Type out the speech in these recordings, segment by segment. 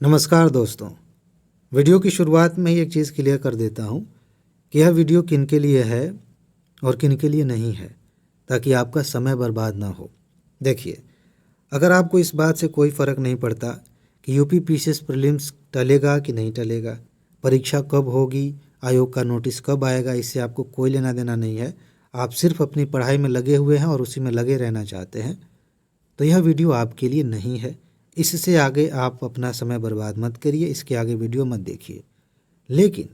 नमस्कार दोस्तों। वीडियो की शुरुआत में ही एक चीज़ क्लियर कर देता हूँ कि यह वीडियो किन के लिए है और किन के लिए नहीं है, ताकि आपका समय बर्बाद ना हो। देखिए, अगर आपको इस बात से कोई फ़र्क नहीं पड़ता कि यूपी पीसीएस प्रीलिम्स टलेगा कि नहीं टलेगा, परीक्षा कब होगी, आयोग का नोटिस कब आएगा, इससे आपको कोई लेना देना नहीं है। आप सिर्फ अपनी पढ़ाई में लगे हुए हैं और उसी में लगे रहना चाहते हैं, तो यह वीडियो आपके लिए नहीं है। इससे आगे आप अपना समय बर्बाद मत करिए, इसके आगे वीडियो मत देखिए। लेकिन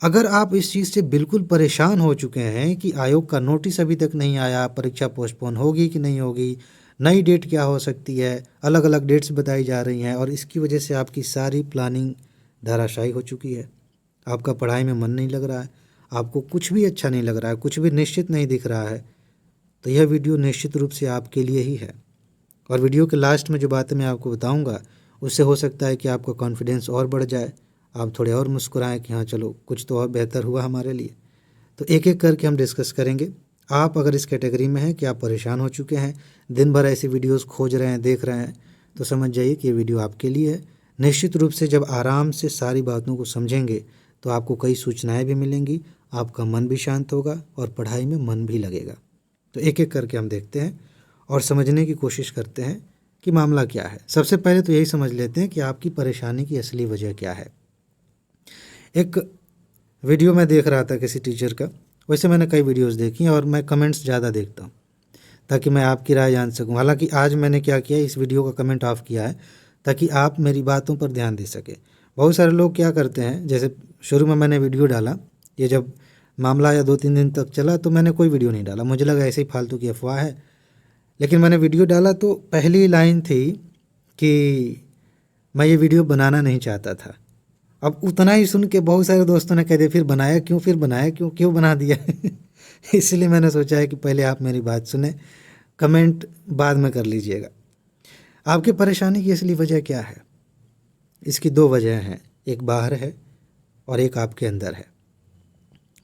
अगर आप इस चीज़ से बिल्कुल परेशान हो चुके हैं कि आयोग का नोटिस अभी तक नहीं आया, परीक्षा पोस्टपोन होगी कि नहीं होगी, नई डेट क्या हो सकती है, अलग अलग डेट्स बताई जा रही हैं और इसकी वजह से आपकी सारी प्लानिंग धराशायी हो चुकी है, आपका पढ़ाई में मन नहीं लग रहा है, आपको कुछ भी अच्छा नहीं लग रहा है, कुछ भी निश्चित नहीं दिख रहा है, तो यह वीडियो निश्चित रूप से आपके लिए ही है। और वीडियो के लास्ट में जो बातें मैं आपको बताऊंगा, उससे हो सकता है कि आपका कॉन्फिडेंस और बढ़ जाए, आप थोड़े और मुस्कुराएं कि हाँ चलो कुछ तो और बेहतर हुआ हमारे लिए। तो एक एक करके हम डिस्कस करेंगे। आप अगर इस कैटेगरी में हैं कि आप परेशान हो चुके हैं, दिन भर ऐसी वीडियोस खोज रहे हैं, देख रहे हैं, तो समझ जाइए कि ये वीडियो आपके लिए है। निश्चित रूप से जब आराम से सारी बातों को समझेंगे तो आपको कई सूचनाएं भी मिलेंगी, आपका मन भी शांत होगा और पढ़ाई में मन भी लगेगा। तो एक एक करके हम देखते हैं और समझने की कोशिश करते हैं कि मामला क्या है। सबसे पहले तो यही समझ लेते हैं कि आपकी परेशानी की असली वजह क्या है। एक वीडियो मैं देख रहा था किसी टीचर का, वैसे मैंने कई वीडियोस देखी हैं और मैं कमेंट्स ज़्यादा देखता हूँ ताकि मैं आपकी राय जान सकूँ। हालांकि आज मैंने क्या किया, इस वीडियो का कमेंट ऑफ किया है ताकि आप मेरी बातों पर ध्यान दे सके। बहुत सारे लोग क्या करते हैं, जैसे शुरू में मैंने वीडियो डाला, ये जब मामला या 2-3 दिन तक चला तो मैंने कोई वीडियो नहीं डाला, मुझे लगा ऐसे ही फालतू की अफवाह है। लेकिन मैंने वीडियो डाला तो पहली लाइन थी कि मैं ये वीडियो बनाना नहीं चाहता था। अब उतना ही सुन के बहुत सारे दोस्तों ने कह दिया फिर बनाया क्यों, फिर बनाया क्यों, क्यों बना दिया इसलिए मैंने सोचा है कि पहले आप मेरी बात सुने, कमेंट बाद में कर लीजिएगा। आपकी परेशानी की असली वजह क्या है? इसकी दो वजह हैं, एक बाहर है और एक आपके अंदर है।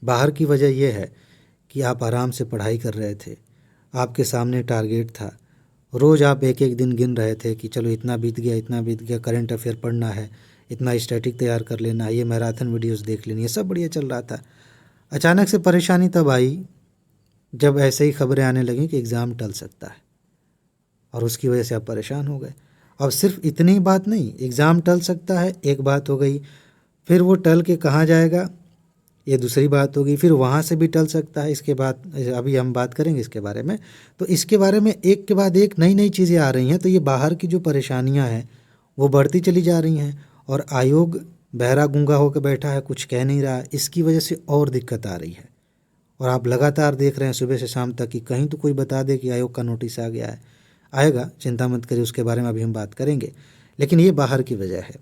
बाहर की वजह यह है कि आप आराम से पढ़ाई कर रहे थे, आपके सामने टारगेट था, रोज़ आप एक एक दिन गिन रहे थे कि चलो इतना बीत गया, इतना बीत गया, करंट अफेयर पढ़ना है, इतना स्टैटिक तैयार कर लेना है, ये मैराथन वीडियोस देख लेनी है, सब बढ़िया चल रहा था। अचानक से परेशानी तब आई जब ऐसे ही खबरें आने लगीं कि एग्ज़ाम टल सकता है और उसकी वजह से आप परेशान हो गए। अब सिर्फ इतनी बात नहीं, एग्ज़ाम टल सकता है एक बात हो गई, फिर वो टल के कहाँ जाएगा ये दूसरी बात होगी, फिर वहाँ से भी टल सकता है। इसके बाद अभी हम बात करेंगे इसके बारे में। तो इसके बारे में एक के बाद एक नई नई चीज़ें आ रही हैं, तो ये बाहर की जो परेशानियाँ हैं वो बढ़ती चली जा रही हैं और आयोग बहरा गूंगा होकर बैठा है, कुछ कह नहीं रहा, इसकी वजह से और दिक्कत आ रही है। और आप लगातार देख रहे हैं सुबह से शाम तक कि कहीं तो कोई बता दे कि आयोग का नोटिस आ गया है। आएगा, चिंता मत करिए, उसके बारे में अभी हम बात करेंगे। लेकिन ये बाहर की वजह है।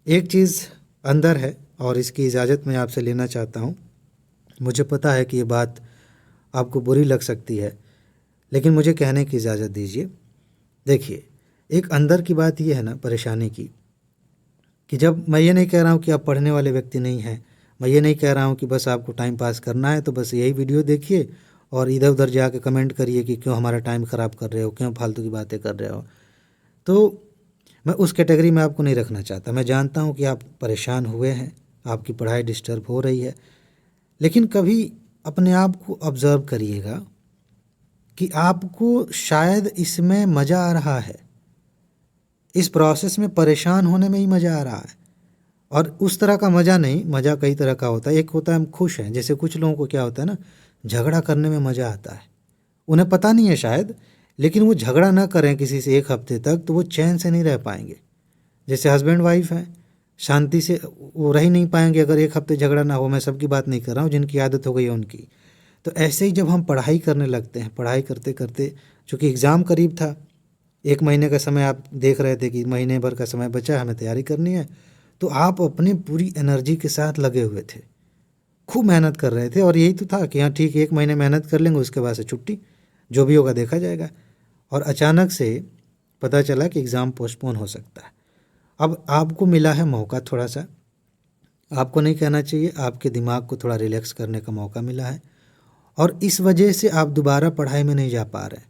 एक चीज़ अंदर है और इसकी इजाज़त मैं आपसे लेना चाहता हूँ। मुझे पता है कि ये बात आपको बुरी लग सकती है, लेकिन मुझे कहने की इजाज़त दीजिए। देखिए, एक अंदर की बात ये है ना परेशानी की, कि जब मैं ये नहीं कह रहा हूँ कि आप पढ़ने वाले व्यक्ति नहीं हैं, मैं ये नहीं कह रहा हूँ कि बस आपको टाइम पास करना है तो बस यही वीडियो देखिए और इधर उधर जाके कमेंट करिए कि क्यों हमारा टाइम ख़राब कर रहे हो, क्यों फालतू की बातें कर रहे हो। तो मैं उस कैटेगरी में आपको नहीं रखना चाहता। मैं जानता हूँ कि आप परेशान हुए हैं, आपकी पढ़ाई डिस्टर्ब हो रही है, लेकिन कभी अपने आप को ऑब्ज़र्व करिएगा कि आपको शायद इसमें मज़ा आ रहा है, इस प्रोसेस में परेशान होने में ही मज़ा आ रहा है। और उस तरह का मज़ा नहीं, मज़ा कई तरह का होता है। एक होता है हम खुश हैं, जैसे कुछ लोगों को क्या होता है ना, झगड़ा करने में मज़ा आता है। उन्हें पता नहीं है शायद, लेकिन वो झगड़ा ना करें किसी से एक हफ्ते तक तो वो चैन से नहीं रह पाएंगे। जैसे हस्बैंड वाइफ हैं, शांति से वो रह ही नहीं पाएंगे अगर एक हफ्ते झगड़ा ना हो। मैं सबकी बात नहीं कर रहा हूँ, जिनकी आदत हो गई है उनकी। तो ऐसे ही जब हम पढ़ाई करने लगते हैं, पढ़ाई करते करते, चूँकि एग्ज़ाम करीब था, 1 महीने का समय आप देख रहे थे कि महीने भर का समय बचा है, हमें तैयारी करनी है, तो आप अपनी पूरी एनर्जी के साथ लगे हुए थे, खूब मेहनत कर रहे थे और यही तो था कि हाँ ठीक 1 महीने मेहनत कर लेंगे, उसके बाद से छुट्टी, जो भी होगा देखा जाएगा। और अचानक से पता चला कि एग्ज़ाम पोस्टपोन हो सकता है। अब आपको मिला है मौका थोड़ा सा, आपको नहीं कहना चाहिए, आपके दिमाग को थोड़ा रिलैक्स करने का मौका मिला है और इस वजह से आप दोबारा पढ़ाई में नहीं जा पा रहे हैं।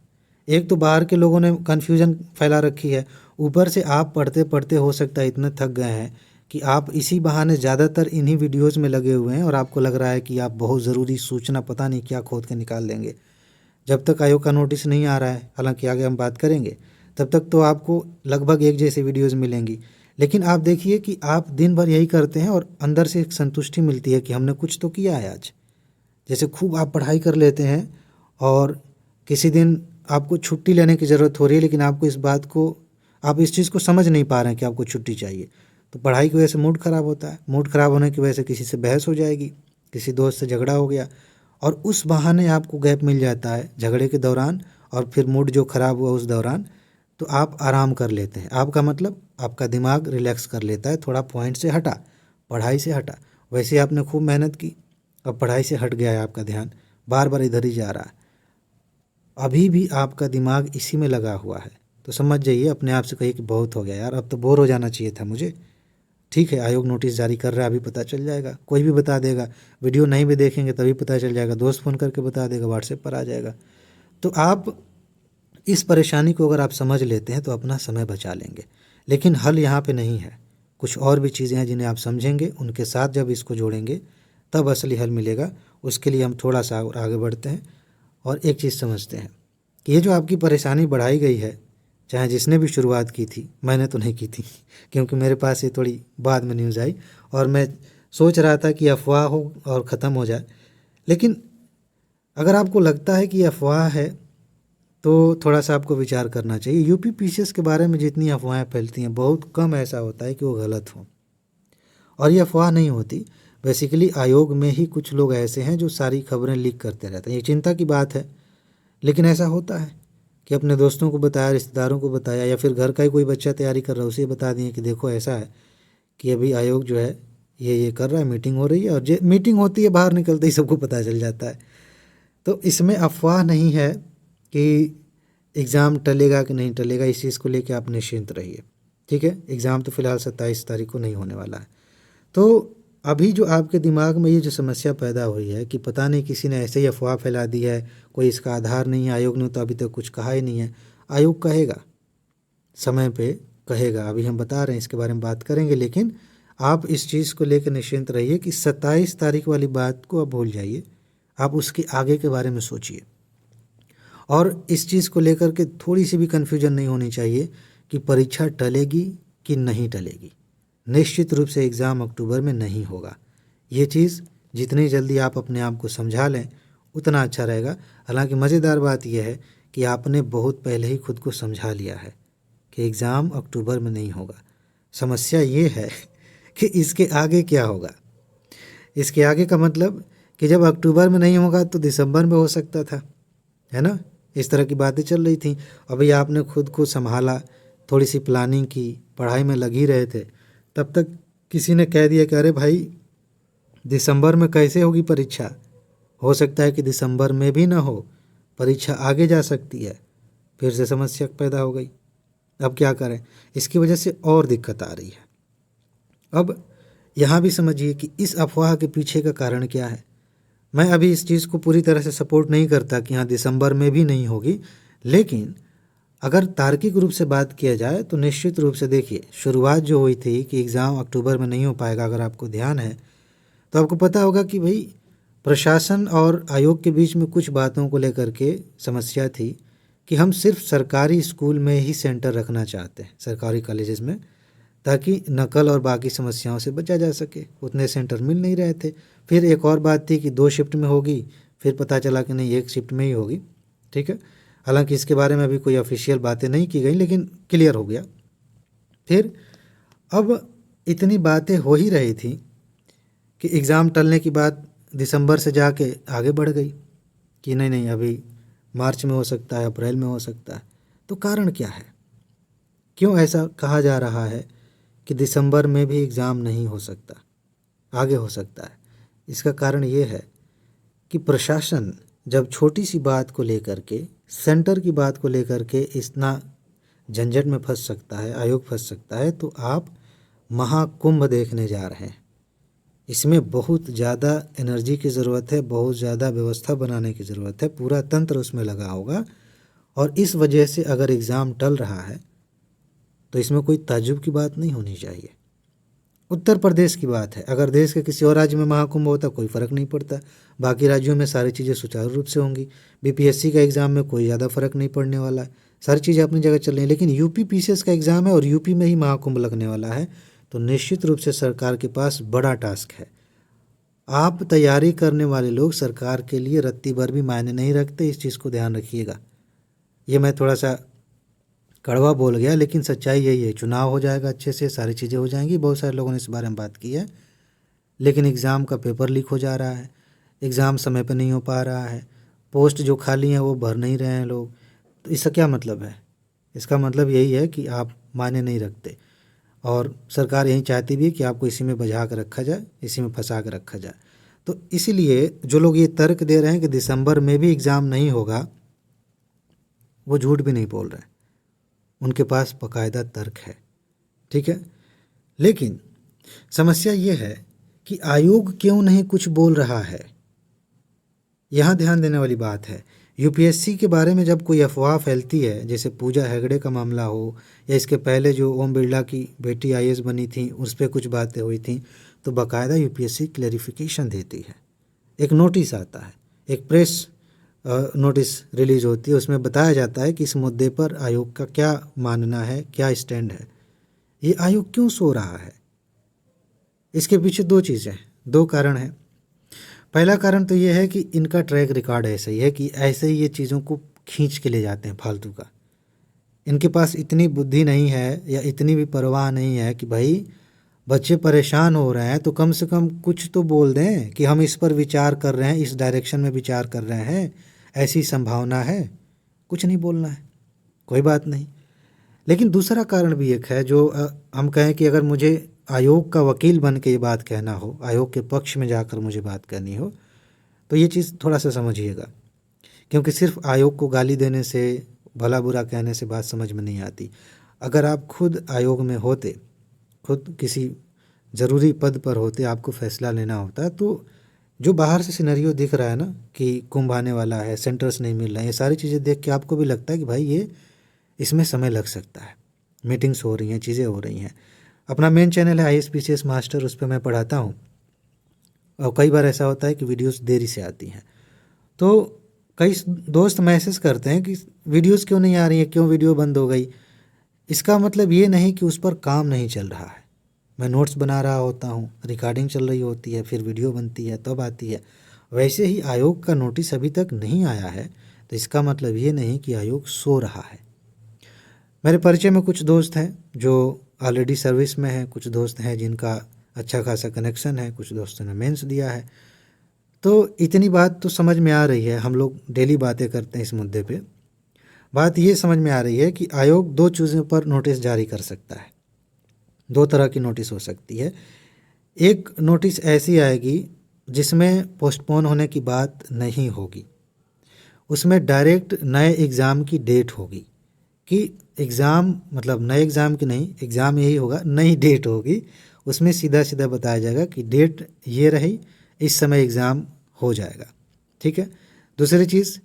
एक तो बाहर के लोगों ने कन्फ्यूज़न फैला रखी है, ऊपर से आप पढ़ते पढ़ते हो सकता है इतने थक गए हैं कि आप इसी बहाने ज़्यादातर इन्हीं वीडियोज़ में लगे हुए हैं और आपको लग रहा है कि आप बहुत ज़रूरी सूचना पता नहीं क्या खोद के निकाल देंगे। जब तक आयोग का नोटिस नहीं आ रहा है, हालांकि आगे हम बात करेंगे, तब तक तो आपको लगभग एक जैसी वीडियोज़ मिलेंगी। लेकिन आप देखिए कि आप दिन भर यही करते हैं और अंदर से एक संतुष्टि मिलती है कि हमने कुछ तो किया है आज। जैसे खूब आप पढ़ाई कर लेते हैं और किसी दिन आपको छुट्टी लेने की ज़रूरत हो रही है, लेकिन आपको इस बात को, आप इस चीज़ को समझ नहीं पा रहे हैं कि आपको छुट्टी चाहिए, तो पढ़ाई की वजह से मूड ख़राब होता है। मूड ख़राब होने की वजह से किसी से बहस हो जाएगी, किसी दोस्त से झगड़ा हो गया और उस बहाने आपको गैप मिल जाता है झगड़े के दौरान और फिर मूड जो ख़राब हुआ उस दौरान, तो आप आराम कर लेते हैं। आपका मतलब आपका दिमाग रिलैक्स कर लेता है, थोड़ा पॉइंट से हटा, पढ़ाई से हटा। वैसे आपने खूब मेहनत की, अब पढ़ाई से हट गया है आपका ध्यान, बार बार इधर ही जा रहा है, अभी भी आपका दिमाग इसी में लगा हुआ है, तो समझ जाइए, अपने आप से कहिए कि बहुत हो गया यार, अब तो बोर हो जाना चाहिए था मुझे। ठीक है, आयोग नोटिस जारी कर रहा है, अभी पता चल जाएगा, कोई भी बता देगा, वीडियो नहीं भी देखेंगे तभी पता चल जाएगा, दोस्त फ़ोन करके बता देगा, व्हाट्सएप पर आ जाएगा। तो आप इस परेशानी को अगर आप समझ लेते हैं तो अपना समय बचा लेंगे। लेकिन हल यहाँ पे नहीं है, कुछ और भी चीज़ें हैं जिन्हें आप समझेंगे, उनके साथ जब इसको जोड़ेंगे तब असली हल मिलेगा। उसके लिए हम थोड़ा सा और आगे बढ़ते हैं और एक चीज़ समझते हैं कि ये जो आपकी परेशानी बढ़ाई गई है, चाहे जिसने भी शुरुआत की थी, मैंने तो नहीं की थी क्योंकि मेरे पास ये थोड़ी बाद में न्यूज़ आई और मैं सोच रहा था कि अफवाह हो और ख़त्म हो जाए। लेकिन अगर आपको लगता है कि अफवाह है तो थोड़ा सा आपको विचार करना चाहिए। यूपी पीसीएस के बारे में जितनी अफवाहें फैलती हैं, बहुत कम ऐसा होता है कि वो गलत हो, और ये अफवाह नहीं होती। बेसिकली आयोग में ही कुछ लोग ऐसे हैं जो सारी खबरें लीक करते रहते हैं। ये चिंता की बात है, लेकिन ऐसा होता है कि अपने दोस्तों को बताया, रिश्तेदारों को बताया, या फिर घर का ही कोई बच्चा तैयारी कर रहा है उसे बता दिए कि देखो ऐसा है कि अभी आयोग जो है ये कर रहा है, मीटिंग हो रही है, और मीटिंग होती है बाहर निकलते ही सबको पता चल जाता है। तो इसमें अफवाह नहीं है कि एग्ज़ाम टलेगा कि नहीं टलेगा, इस चीज़ को लेकर आप निश्चिंत रहिए। ठीक है, एग्ज़ाम तो फ़िलहाल 27 तारीख को नहीं होने वाला है। तो अभी जो आपके दिमाग में ये जो समस्या पैदा हुई है कि पता नहीं किसी ने ऐसे ही अफवाह फैला दी है, कोई इसका आधार नहीं है, आयोग ने तो अभी तक कुछ कहा ही नहीं है। आयोग कहेगा, समय पे कहेगा, अभी हम बता रहे हैं, इसके बारे में बात करेंगे। लेकिन आप इस चीज़ को लेकर निश्चिंत रहिए कि 27 तारीख वाली बात को आप भूल जाइए, आप उसके आगे के बारे में सोचिए। और इस चीज़ को लेकर के थोड़ी सी भी कन्फ्यूजन नहीं होनी चाहिए कि परीक्षा टलेगी कि नहीं टलेगी। निश्चित रूप से एग्ज़ाम अक्टूबर में नहीं होगा। ये चीज़ जितनी जल्दी आप अपने आप को समझा लें उतना अच्छा रहेगा। हालांकि मज़ेदार बात यह है कि आपने बहुत पहले ही खुद को समझा लिया है कि एग्ज़ाम अक्टूबर में नहीं होगा। समस्या ये है कि इसके आगे क्या होगा। इसके आगे का मतलब कि जब अक्टूबर में नहीं होगा तो दिसंबर में हो सकता था, है ना। इस तरह की बातें चल रही थी। अभी आपने खुद को संभाला, थोड़ी सी प्लानिंग की, पढ़ाई में लग ही रहे थे, तब तक किसी ने कह दिया कि अरे भाई दिसंबर में कैसे होगी परीक्षा, हो सकता है कि दिसंबर में भी ना हो, परीक्षा आगे जा सकती है। फिर से समस्या पैदा हो गई। अब क्या करें, इसकी वजह से और दिक्कत आ रही है। अब यहाँ भी समझिए कि इस अफवाह के पीछे का कारण क्या है। मैं अभी इस चीज़ को पूरी तरह से सपोर्ट नहीं करता कि हाँ दिसंबर में भी नहीं होगी, लेकिन अगर तार्किक रूप से बात किया जाए तो निश्चित रूप से देखिए, शुरुआत जो हुई थी कि एग्ज़ाम अक्टूबर में नहीं हो पाएगा, अगर आपको ध्यान है तो आपको पता होगा कि भाई प्रशासन और आयोग के बीच में कुछ बातों को लेकर के समस्या थी कि हम सिर्फ सरकारी स्कूल में ही सेंटर रखना चाहते हैं, सरकारी कॉलेजेस में, ताकि नकल और बाकी समस्याओं से बचा जा सके। उतने सेंटर मिल नहीं रहे थे। फिर एक और बात थी कि 2 शिफ्ट में होगी, फिर पता चला कि नहीं 1 शिफ्ट में ही होगी। ठीक है, हालांकि इसके बारे में अभी कोई ऑफिशियल बातें नहीं की गई, लेकिन क्लियर हो गया। फिर अब इतनी बातें हो ही रही थी कि एग्ज़ाम टलने की बात दिसंबर से जाके आगे बढ़ गई कि नहीं नहीं अभी मार्च में हो सकता है, अप्रैल में हो सकता है। तो कारण क्या है, क्यों ऐसा कहा जा रहा है कि दिसंबर में भी एग्ज़ाम नहीं हो सकता, आगे हो सकता है? इसका कारण ये है कि प्रशासन जब छोटी सी बात को लेकर के, सेंटर की बात को लेकर के इतना झंझट में फंस सकता है, आयोग फंस सकता है, तो आप महाकुंभ देखने जा रहे हैं। इसमें बहुत ज़्यादा एनर्जी की ज़रूरत है, बहुत ज़्यादा व्यवस्था बनाने की ज़रूरत है, पूरा तंत्र उसमें लगा होगा और इस वजह से अगर एग्ज़ाम टल रहा है तो इसमें कोई ताज्जुब की बात नहीं होनी चाहिए। उत्तर प्रदेश की बात है, अगर देश के किसी और राज्य में महाकुंभ होता कोई फ़र्क नहीं पड़ता, बाकी राज्यों में सारी चीज़ें सुचारू रूप से होंगी। बीपीएससी का एग्ज़ाम में कोई ज़्यादा फ़र्क नहीं पड़ने वाला है, सारी चीज़ें अपनी जगह चल रही हैं। लेकिन यूपी पीसीएस का एग्ज़ाम है और यूपी में ही महाकुंभ लगने वाला है, तो निश्चित रूप से सरकार के पास बड़ा टास्क है। आप तैयारी करने वाले लोग सरकार के लिए रत्ती भर भी मायने नहीं रखते, इस चीज़ को ध्यान रखिएगा। ये मैं थोड़ा सा कड़वा बोल गया, लेकिन सच्चाई यही है। चुनाव हो जाएगा अच्छे से, सारी चीज़ें हो जाएंगी, बहुत सारे लोगों ने इस बारे में बात की है, लेकिन एग्ज़ाम का पेपर लीक हो जा रहा है, एग्ज़ाम समय पर नहीं हो पा रहा है, पोस्ट जो खाली हैं वो भर नहीं रहे हैं लोग। तो इसका क्या मतलब है? इसका मतलब यही है कि आप मायने नहीं रखते, और सरकार यही चाहती भी है कि आपको इसी में बझा कर रखा जाए, इसी में फंसा कर रखा जाए। तो इसीलिए जो लोग ये तर्क दे रहे हैं कि दिसंबर में भी एग्ज़ाम नहीं होगा, वो झूठ भी नहीं बोल रहे हैं, उनके पास बाकायदा तर्क है, ठीक है। लेकिन समस्या ये है कि आयोग क्यों नहीं कुछ बोल रहा है, यहाँ ध्यान देने वाली बात है। यूपीएससी के बारे में जब कोई अफवाह फैलती है, जैसे पूजा हेगड़े का मामला हो, या इसके पहले जो ओम बिरला की बेटी आईएएस बनी थी उस पर कुछ बातें हुई थी, तो बाकायदा यूपीएससी क्लैरिफिकेशन देती है, एक नोटिस आता है, एक प्रेस नोटिस रिलीज होती है, उसमें बताया जाता है कि इस मुद्दे पर आयोग का क्या मानना है, क्या स्टैंड है। ये आयोग क्यों सो रहा है? इसके पीछे दो चीज़ें, दो कारण हैं। पहला कारण तो ये है कि इनका ट्रैक रिकॉर्ड ऐसा ही है कि ऐसे ही ये चीज़ों को खींच के ले जाते हैं फालतू का। इनके पास इतनी बुद्धि नहीं है या इतनी भी परवाह नहीं है कि भाई बच्चे परेशान हो रहे हैं तो कम से कम कुछ तो बोल दें कि हम इस पर विचार कर रहे हैं, इस डायरेक्शन में विचार कर रहे हैं, ऐसी संभावना है। कुछ नहीं बोलना है, कोई बात नहीं। लेकिन दूसरा कारण भी एक है, जो हम कहें कि अगर मुझे आयोग का वकील बन के ये बात कहना हो, आयोग के पक्ष में जाकर मुझे बात करनी हो, तो ये चीज़ थोड़ा सा समझिएगा, क्योंकि सिर्फ आयोग को गाली देने से, भला बुरा कहने से बात समझ में नहीं आती। अगर आप खुद आयोग में होते, खुद किसी ज़रूरी पद पर होते, आपको फैसला लेना होता, तो जो बाहर से सिनेरियो दिख रहा है ना कि कुंभ आने वाला है, सेंटर्स नहीं मिल रहे हैं, ये सारी चीज़ें देख के आपको भी लगता है कि भाई ये इसमें समय लग सकता है, मीटिंग्स हो रही हैं, चीज़ें हो रही हैं। अपना मेन चैनल है IAS-PCS मास्टर, उस पर मैं पढ़ाता हूँ, और कई बार ऐसा होता है कि वीडियोस देरी से आती हैं, तो कई दोस्त मैसेज करते हैं कि वीडियोस क्यों नहीं आ रही हैं, क्यों वीडियो बंद हो गई। इसका मतलब ये नहीं कि उस पर काम नहीं चल रहा है, मैं नोट्स बना रहा होता हूँ, रिकॉर्डिंग चल रही होती है, फिर वीडियो बनती है, तब आती है। वैसे ही आयोग का नोटिस अभी तक नहीं आया है, तो इसका मतलब ये नहीं कि आयोग सो रहा है। मेरे परिचय में कुछ दोस्त हैं जो ऑलरेडी सर्विस में हैं, कुछ दोस्त हैं जिनका अच्छा खासा कनेक्शन है, कुछ दोस्तों ने मेंस दिया है। तो इतनी बात तो समझ में आ रही है, हम लोग डेली बातें करते हैं इस मुद्दे पे। बात ये समझ में आ रही है कि आयोग दो चीज़ों पर नोटिस जारी कर सकता है, दो तरह की नोटिस हो सकती है। एक नोटिस ऐसी आएगी जिसमें पोस्टपोन होने की बात नहीं होगी, उसमें डायरेक्ट नए एग्ज़ाम की डेट होगी, कि एग्ज़ाम मतलब नए एग्ज़ाम की नहीं, एग्ज़ाम यही होगा, नई डेट होगी। उसमें सीधा सीधा बताया जाएगा कि डेट ये रही, इस समय एग्ज़ाम हो जाएगा, ठीक है। दूसरी चीज़,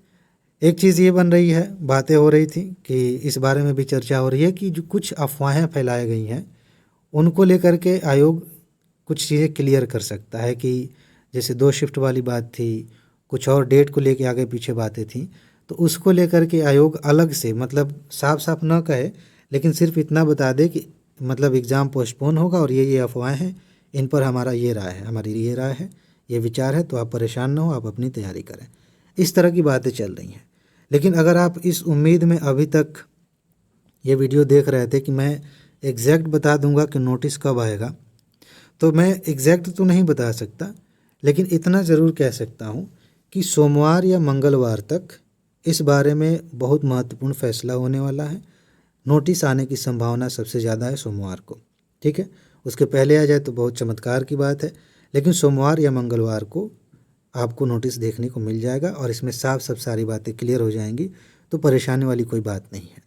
एक चीज़ ये बन रही है, बातें हो रही थी कि इस बारे में भी चर्चा हो रही है कि जो कुछ अफवाहें फैलाई गई हैं उनको लेकर के आयोग कुछ चीज़ें क्लियर कर सकता है, कि जैसे 2 शिफ्ट वाली बात थी, कुछ और डेट को लेके आगे पीछे बातें थी, तो उसको लेकर के आयोग अलग से, मतलब साफ साफ ना कहे, लेकिन सिर्फ इतना बता दे कि मतलब एग्ज़ाम पोस्टपोन होगा और ये अफवाहें हैं, इन पर हमारा ये राय है, हमारी ये राय है, ये विचार है, तो आप परेशान ना हो, आप अपनी तैयारी करें। इस तरह की बातें चल रही हैं। लेकिन अगर आप इस उम्मीद में अभी तक ये वीडियो देख रहे थे कि मैं एग्जैक्ट बता दूंगा कि नोटिस कब आएगा, तो मैं एग्जैक्ट तो नहीं बता सकता, लेकिन इतना ज़रूर कह सकता हूँ कि सोमवार या मंगलवार तक इस बारे में बहुत महत्वपूर्ण फैसला होने वाला है। नोटिस आने की संभावना सबसे ज़्यादा है सोमवार को, ठीक है। उसके पहले आ जाए तो बहुत चमत्कार की बात है, लेकिन सोमवार या मंगलवार को आपको नोटिस देखने को मिल जाएगा और इसमें साफ साफ सारी बातें क्लियर हो जाएंगी, तो परेशानी वाली कोई बात नहीं है।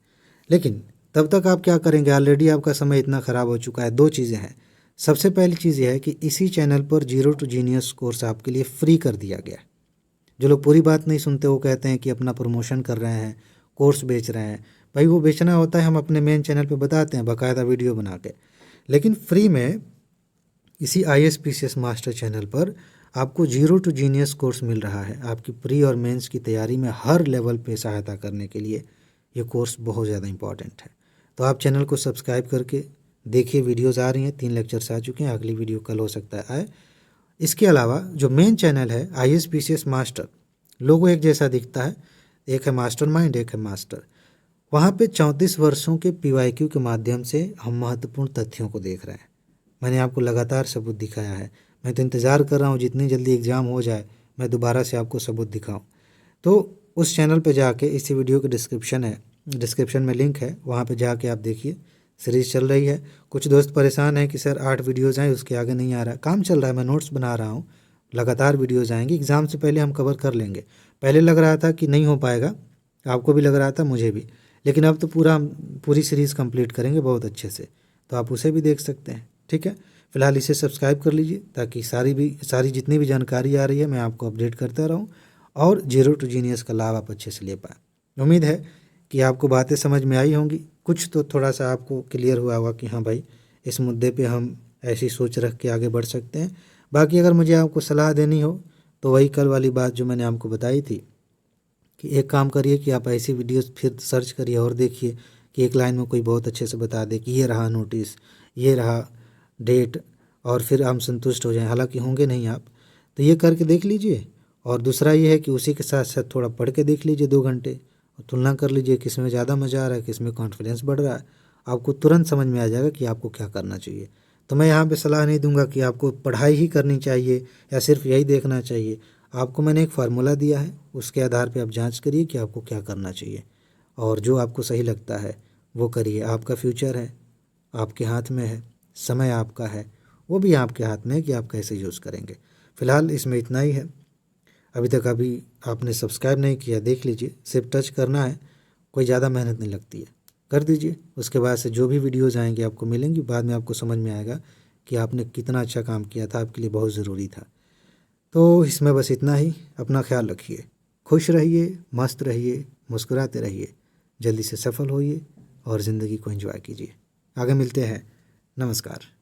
लेकिन तब तक आप क्या करेंगे, ऑलरेडी आपका समय इतना ख़राब हो चुका है। दो चीज़ें हैं। सबसे पहली चीज़ यह है कि इसी चैनल पर जीरो टू जीनियस कोर्स आपके लिए फ्री कर दिया गया है। जो लोग पूरी बात नहीं सुनते वो कहते हैं कि अपना प्रमोशन कर रहे हैं, कोर्स बेच रहे हैं। भाई वो बेचना होता है, हम अपने मेन चैनल पे बताते हैं बाकायदा वीडियो बना के। लेकिन फ्री में इसी ISPCS मास्टर चैनल पर आपको जीरो टू जीनियस कोर्स मिल रहा है। आपकी प्री और मेंस की तैयारी में हर लेवल पे सहायता करने के लिए ये कोर्स बहुत ज़्यादा इंपॉर्टेंट है। तो आप चैनल को सब्सक्राइब करके देखिए, वीडियोज़ आ रही हैं, 3 लेक्चर्स आ चुके हैं, अगली वीडियो कल हो सकता है आए। इसके अलावा जो मेन चैनल है ISPCS मास्टर, लोगो एक जैसा दिखता है, एक है मास्टर माइंड, एक है मास्टर। वहाँ पे 34 वर्षों के PYQ के माध्यम से हम महत्वपूर्ण तथ्यों को देख रहे हैं। मैंने आपको लगातार सबूत दिखाया है। मैं तो इंतज़ार कर रहा हूँ जितनी जल्दी एग्ज़ाम हो जाए मैं दोबारा से आपको सबूत दिखाऊं। तो उस चैनल पे जाके, इसी वीडियो के डिस्क्रिप्शन में लिंक है, वहाँ पे जाके आप देखिए। सीरीज़ चल रही है। कुछ दोस्त परेशान हैं कि सर 8 वीडियोज़ आए उसके आगे नहीं आ रहा। काम चल रहा है, मैं नोट्स बना रहा हूँ, लगातार वीडियोज़ आएंगी। एग्ज़ाम से पहले हम कवर कर लेंगे। पहले लग रहा था कि नहीं हो पाएगा, आपको भी लग रहा था, मुझे भी, लेकिन अब तो पूरी सीरीज़ कंप्लीट करेंगे बहुत अच्छे से। तो आप उसे भी देख सकते हैं। ठीक है, फिलहाल इसे सब्सक्राइब कर लीजिए ताकि सारी जितनी भी जानकारी आ रही है मैं आपको अपडेट करता रहूं और जीरो टू जीनियस का लाभ आप अच्छे से ले पाएँ। उम्मीद है कि आपको बातें समझ में आई होंगी। कुछ तो थोड़ा सा आपको क्लियर हुआ होगा कि हाँ भाई, इस मुद्दे पे हम ऐसी सोच रख के आगे बढ़ सकते हैं। बाकी अगर मुझे आपको सलाह देनी हो तो वही कल वाली बात जो मैंने आपको बताई थी कि एक काम करिए कि आप ऐसी वीडियोस फिर सर्च करिए और देखिए कि एक लाइन में कोई बहुत अच्छे से बता दे कि ये रहा नोटिस, ये रहा डेट, और फिर हम संतुष्ट हो जाएं। हालांकि होंगे नहीं आप, तो ये करके देख लीजिए। और दूसरा ये है कि उसी के साथ साथ थोड़ा पढ़ के देख लीजिए 2 घंटे और तुलना कर लीजिए किस में ज़्यादा मज़ा आ रहा है, किस में कॉन्फिडेंस बढ़ रहा है। आपको तुरंत समझ में आ जाएगा कि आपको क्या करना चाहिए। तो मैं यहाँ पे सलाह नहीं दूंगा कि आपको पढ़ाई ही करनी चाहिए या सिर्फ यही देखना चाहिए। आपको मैंने एक फार्मूला दिया है, उसके आधार पे आप जांच करिए कि आपको क्या करना चाहिए और जो आपको सही लगता है वो करिए। आपका फ्यूचर है, आपके हाथ में है, समय आपका है, वो भी आपके हाथ में है कि आप कैसे यूज़ करेंगे। फ़िलहाल इसमें इतना ही है। अभी आपने सब्सक्राइब नहीं किया, देख लीजिए, सिर्फ टच करना है, कोई ज़्यादा मेहनत नहीं लगती है, कर दीजिए। उसके बाद से जो भी वीडियोज़ आएंगे आपको मिलेंगी, बाद में आपको समझ में आएगा कि आपने कितना अच्छा काम किया था, आपके लिए बहुत ज़रूरी था। तो इसमें बस इतना ही। अपना ख्याल रखिए, खुश रहिए, मस्त रहिए, मुस्कुराते रहिए, जल्दी से सफल होइए और ज़िंदगी को एंजॉय कीजिए। आगे मिलते हैं। नमस्कार।